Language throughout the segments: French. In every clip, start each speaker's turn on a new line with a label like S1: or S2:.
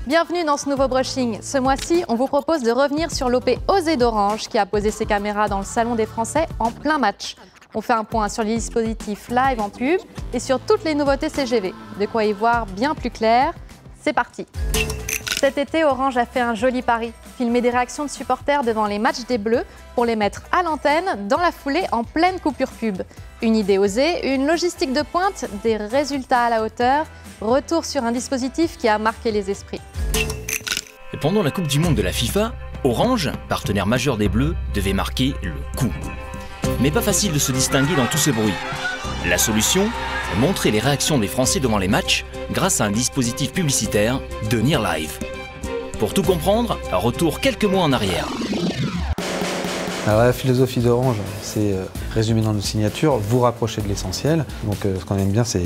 S1: Bienvenue dans ce nouveau brushing. Ce mois-ci, on vous propose de revenir sur l'OP Osez d'Orange qui a posé ses caméras dans le Salon des Français en plein match. On fait un point sur les dispositifs live en pub et sur toutes les nouveautés CGV. De quoi y voir bien plus clair. C'est parti. Cet été, Orange a fait un joli pari. Filmer des réactions de supporters devant les matchs des Bleus pour les mettre à l'antenne dans la foulée en pleine coupure pub. Une idée osée, une logistique de pointe, des résultats à la hauteur. Retour sur un dispositif qui a marqué les esprits.
S2: Pendant la Coupe du Monde de la FIFA, Orange, partenaire majeur des Bleus, devait marquer le coup. Mais pas facile de se distinguer dans tout ce bruit. La solution ? Montrer les réactions des Français devant les matchs grâce à un dispositif publicitaire, Devenir Live. Pour tout comprendre, retour quelques mois en arrière.
S3: Alors la philosophie d'Orange, c'est résumé dans nos signatures, vous rapprocher de l'essentiel. Donc ce qu'on aime bien, c'est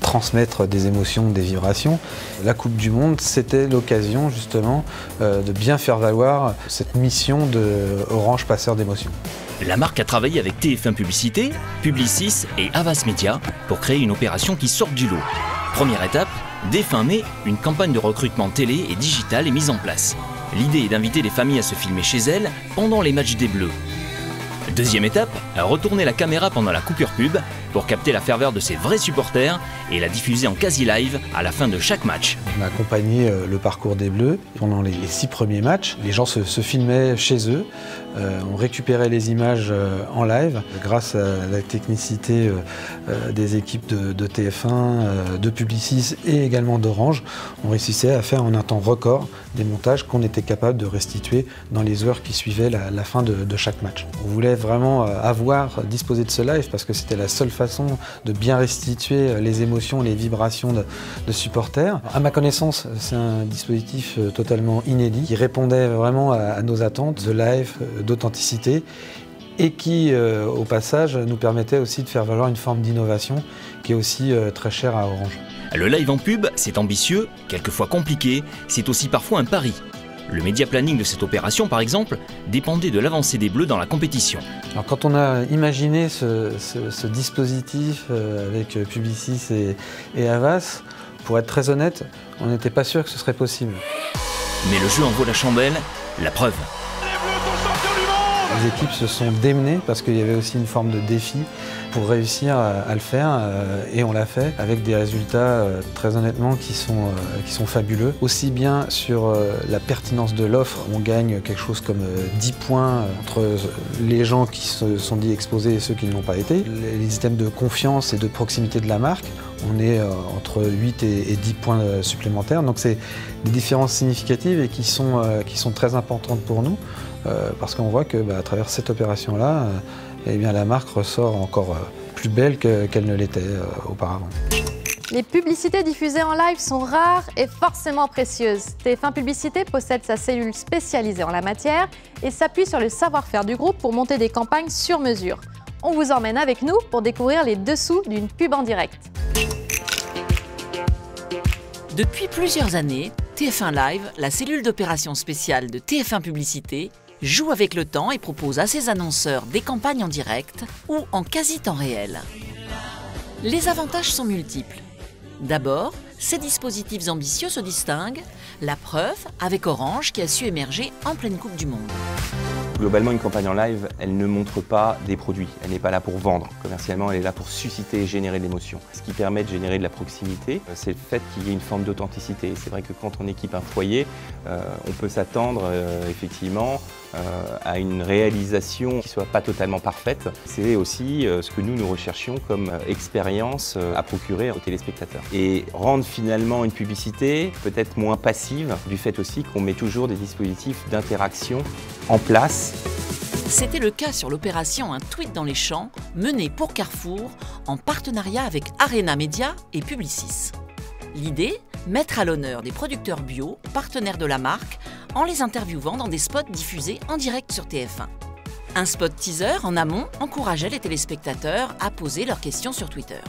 S3: transmettre des émotions, des vibrations. La Coupe du Monde, c'était l'occasion justement de bien faire valoir cette mission de Orange passeur d'émotions.
S2: La marque a travaillé avec TF1 Publicité, Publicis et Havas Media pour créer une opération qui sorte du lot. Première étape, dès fin mai, une campagne de recrutement télé et digital est mise en place. L'idée est d'inviter les familles à se filmer chez elles pendant les matchs des Bleus. Deuxième étape, retourner la caméra pendant la coupure pub pour capter la ferveur de ses vrais supporters et la diffuser en quasi-live à la fin de chaque match.
S3: On a accompagné le parcours des Bleus pendant les 6 premiers matchs. Les gens se filmaient chez eux, on récupérait les images en live. Grâce à la technicité des équipes de TF1, de Publicis et également d'Orange, on réussissait à faire en un temps record des montages qu'on était capable de restituer dans les heures qui suivaient la fin de chaque match. On voulait vraiment disposer de ce live parce que c'était la seule façon de bien restituer les émotions, les vibrations de supporters. À ma connaissance, c'est un dispositif totalement inédit qui répondait vraiment à nos attentes de live, d'authenticité et qui, au passage, nous permettait aussi de faire valoir une forme d'innovation qui est aussi très chère à Orange.
S2: Le live en pub, c'est ambitieux, quelquefois compliqué, c'est aussi parfois un pari. Le média planning de cette opération, par exemple, dépendait de l'avancée des Bleus dans la compétition.
S3: Alors, quand on a imaginé ce dispositif avec Publicis et Havas, pour être très honnête, on n'était pas sûr que ce serait possible.
S2: Mais le jeu en vaut la chandelle, la preuve.
S3: Les équipes se sont démenées parce qu'il y avait aussi une forme de défi pour réussir à le faire et on l'a fait avec des résultats très honnêtement qui sont fabuleux. Aussi bien sur la pertinence de l'offre, on gagne quelque chose comme 10 points entre les gens qui se sont dit exposés et ceux qui ne l'ont pas été. Les systèmes de confiance et de proximité de la marque, on est entre 8 et 10 points supplémentaires. Donc c'est des différences significatives et qui sont très importantes pour nous. Parce qu'on voit que à travers cette opération-là, eh bien, la marque ressort encore plus belle qu'elle ne l'était auparavant.
S1: Les publicités diffusées en live sont rares et forcément précieuses. TF1 Publicité possède sa cellule spécialisée en la matière et s'appuie sur le savoir-faire du groupe pour monter des campagnes sur mesure. On vous emmène avec nous pour découvrir les dessous d'une pub en direct.
S4: Depuis plusieurs années, TF1 Live, la cellule d'opération spéciale de TF1 Publicité, joue avec le temps et propose à ses annonceurs des campagnes en direct ou en quasi-temps réel. Les avantages sont multiples. D'abord, ces dispositifs ambitieux se distinguent, la preuve avec Orange qui a su émerger en pleine Coupe du Monde.
S5: Globalement, une campagne en live, elle ne montre pas des produits. Elle n'est pas là pour vendre. Commercialement, elle est là pour susciter et générer de l'émotion. Ce qui permet de générer de la proximité, c'est le fait qu'il y ait une forme d'authenticité. C'est vrai que quand on équipe un foyer, on peut s'attendre effectivement à une réalisation qui ne soit pas totalement parfaite. C'est aussi ce que nous recherchions comme expérience à procurer aux téléspectateurs. Et rendre finalement une publicité peut-être moins passive, du fait aussi qu'on met toujours des dispositifs d'interaction en place.
S4: C'était le cas sur l'opération Un tweet dans les champs, menée pour Carrefour en partenariat avec Arena Media et Publicis. L'idée, mettre à l'honneur des producteurs bio, partenaires de la marque, en les interviewant dans des spots diffusés en direct sur TF1. Un spot teaser en amont encourageait les téléspectateurs à poser leurs questions sur Twitter.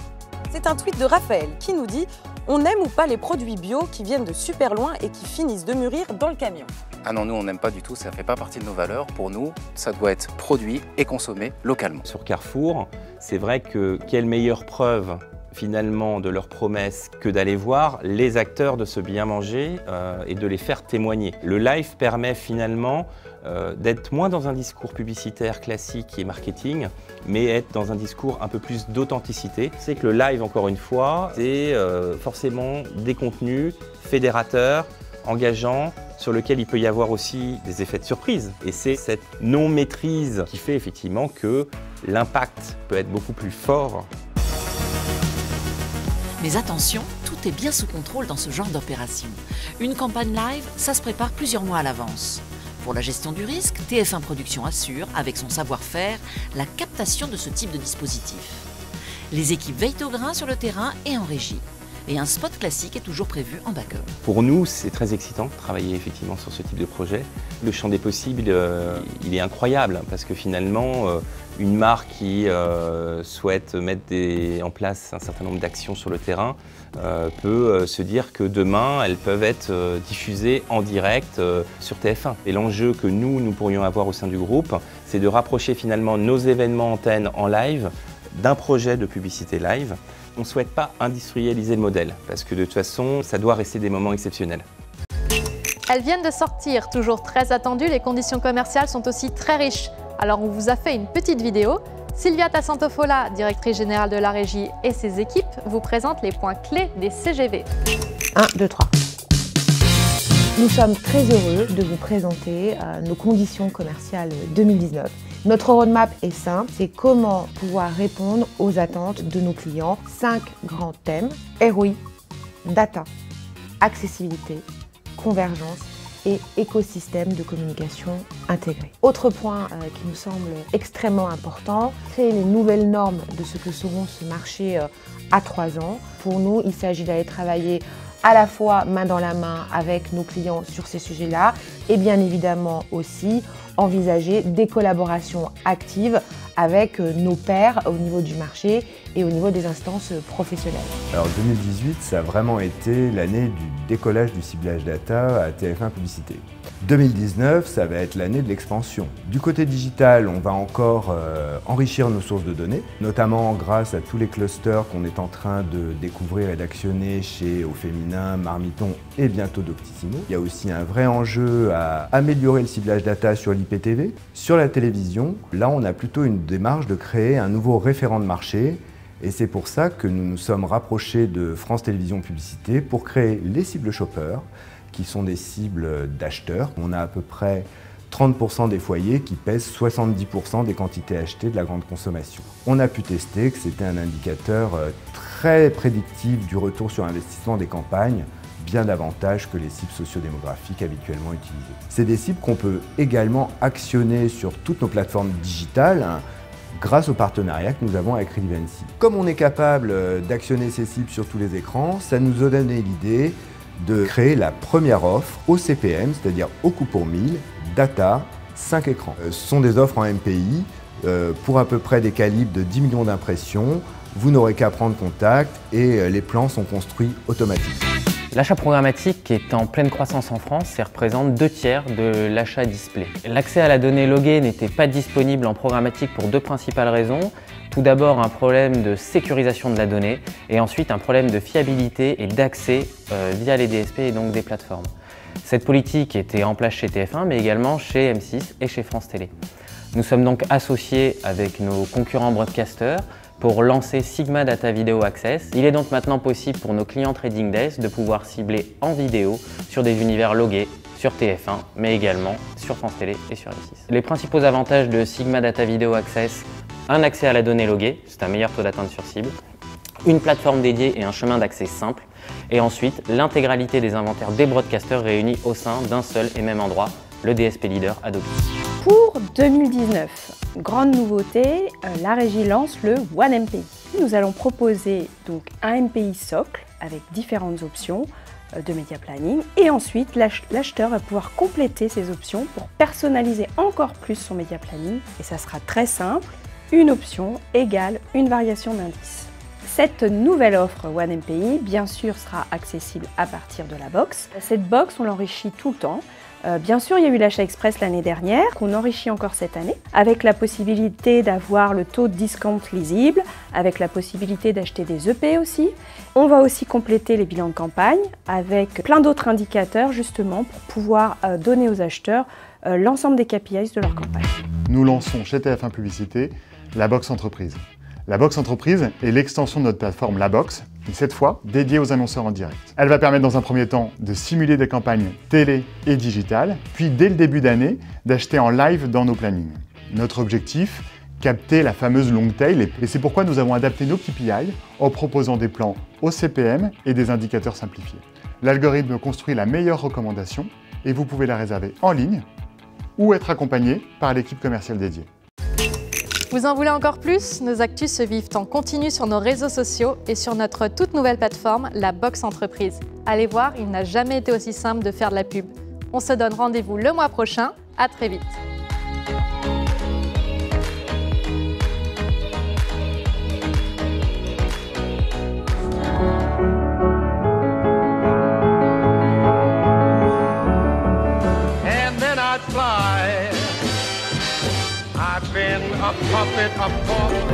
S6: C'est un tweet de Raphaël qui nous dit « On aime ou pas les produits bio qui viennent de super loin et qui finissent de mûrir dans le camion?
S7: Ah non, nous on n'aime pas du tout, ça ne fait pas partie de nos valeurs. Pour nous, ça doit être produit et consommé localement.
S5: Sur Carrefour, c'est vrai que quelle meilleure preuve finalement de leurs promesses que d'aller voir les acteurs de ce bien manger et de les faire témoigner. Le live permet finalement d'être moins dans un discours publicitaire classique et marketing, mais être dans un discours un peu plus d'authenticité. C'est que le live, encore une fois, c'est forcément des contenus fédérateurs, engageants, sur lequel il peut y avoir aussi des effets de surprise. Et c'est cette non-maîtrise qui fait effectivement que l'impact peut être beaucoup plus fort.
S4: Mais attention, tout est bien sous contrôle dans ce genre d'opération. Une campagne live, ça se prépare plusieurs mois à l'avance. Pour la gestion du risque, TF1 Productions assure, avec son savoir-faire, la captation de ce type de dispositif. Les équipes veillent au grain sur le terrain et en régie. Et un spot classique est toujours prévu en backup.
S5: Pour nous, c'est très excitant de travailler effectivement sur ce type de projet. Le champ des possibles, il est incroyable parce que finalement, une marque qui souhaite mettre en place un certain nombre d'actions sur le terrain peut se dire que demain, elles peuvent être diffusées en direct sur TF1. Et l'enjeu que nous pourrions avoir au sein du groupe, c'est de rapprocher finalement nos événements antennes en live d'un projet de publicité live. On ne souhaite pas industrialiser le modèle, parce que de toute façon, ça doit rester des moments exceptionnels.
S1: Elles viennent de sortir, toujours très attendues, les conditions commerciales sont aussi très riches. Alors on vous a fait une petite vidéo. Sylvia Tassantofola, directrice générale de la régie, et ses équipes vous présentent les points clés des CGV.
S8: 1, 2, 3. Nous sommes très heureux de vous présenter nos conditions commerciales 2019. Notre roadmap est simple, c'est comment pouvoir répondre aux attentes de nos clients. 5 grands thèmes: ROI, data, accessibilité, convergence et écosystème de communication intégré. Autre point qui nous semble extrêmement important, créer les nouvelles normes de ce que seront ce marché à 3 ans. Pour nous, il s'agit d'aller travailler à la fois main dans la main avec nos clients sur ces sujets-là et bien évidemment aussi envisager des collaborations actives avec nos pairs au niveau du marché et au niveau des instances professionnelles.
S9: Alors 2018, ça a vraiment été l'année du décollage du ciblage data à TF1 Publicité. 2019, ça va être l'année de l'expansion. Du côté digital, on va encore enrichir nos sources de données, notamment grâce à tous les clusters qu'on est en train de découvrir et d'actionner chez Au Féminin, Marmiton et bientôt Doctissimo. Il y a aussi un vrai enjeu à améliorer le ciblage data sur l'IPTV. Sur la télévision, là on a plutôt une démarche de créer un nouveau référent de marché. Et c'est pour ça que nous nous sommes rapprochés de France Télévisions Publicité pour créer les cibles shoppers, qui sont des cibles d'acheteurs. On a à peu près 30% des foyers qui pèsent 70% des quantités achetées de la grande consommation. On a pu tester que c'était un indicateur très prédictif du retour sur investissement des campagnes, bien davantage que les cibles sociodémographiques habituellement utilisées. C'est des cibles qu'on peut également actionner sur toutes nos plateformes digitales, grâce au partenariat que nous avons avec Relevancy. Comme on est capable d'actionner ces cibles sur tous les écrans, ça nous a donné l'idée de créer la première offre au CPM, c'est-à-dire au coût pour 1000, data, 5 écrans. Ce sont des offres en MPI pour à peu près des calibres de 10 millions d'impressions. Vous n'aurez qu'à prendre contact et les plans sont construits automatiquement.
S10: L'achat programmatique est en pleine croissance en France et représente 2/3 de l'achat display. L'accès à la donnée loguée n'était pas disponible en programmatique pour 2 principales raisons. Tout d'abord, un problème de sécurisation de la donnée et ensuite un problème de fiabilité et d'accès via les DSP et donc des plateformes. Cette politique était en place chez TF1 mais également chez M6 et chez France Télé. Nous sommes donc associés avec nos concurrents broadcasters pour lancer Sigma Data Video Access. Il est donc maintenant possible pour nos clients Trading Desk de pouvoir cibler en vidéo sur des univers logués sur TF1, mais également sur France Télé et sur M6. Les principaux avantages de Sigma Data Video Access: un accès à la donnée loguée, c'est un meilleur taux d'atteinte sur cible, une plateforme dédiée et un chemin d'accès simple, et ensuite l'intégralité des inventaires des broadcasters réunis au sein d'un seul et même endroit, le DSP leader Adobe.
S11: Pour 2019, grande nouveauté, la régie lance le One MPI. Nous allons proposer donc un MPI socle avec différentes options de média planning et ensuite l'acheteur va pouvoir compléter ces options pour personnaliser encore plus son média planning et ça sera très simple, une option égale une variation d'indice. Cette nouvelle offre OneMPI, bien sûr, sera accessible à partir de la box. Cette box, on l'enrichit tout le temps. Bien sûr, il y a eu l'achat express l'année dernière, qu'on enrichit encore cette année, avec la possibilité d'avoir le taux de discount lisible, avec la possibilité d'acheter des EP aussi. On va aussi compléter les bilans de campagne avec plein d'autres indicateurs justement pour pouvoir donner aux acheteurs l'ensemble des KPIs de leur campagne.
S12: Nous lançons chez TF1 Publicité la box entreprise. La box entreprise est l'extension de notre plateforme La Box, mais cette fois dédiée aux annonceurs en direct. Elle va permettre dans un premier temps de simuler des campagnes télé et digitales, puis dès le début d'année, d'acheter en live dans nos plannings. Notre objectif, capter la fameuse long tail, et c'est pourquoi nous avons adapté nos KPI en proposant des plans au CPM et des indicateurs simplifiés. L'algorithme construit la meilleure recommandation et vous pouvez la réserver en ligne ou être accompagné par l'équipe commerciale dédiée.
S1: Vous en voulez encore plus? Nos actus se vivent en continu sur nos réseaux sociaux et sur notre toute nouvelle plateforme, la Box Entreprise. Allez voir, il n'a jamais été aussi simple de faire de la pub. On se donne rendez-vous le mois prochain. À très vite.
S13: I've been a puppet, a pawn.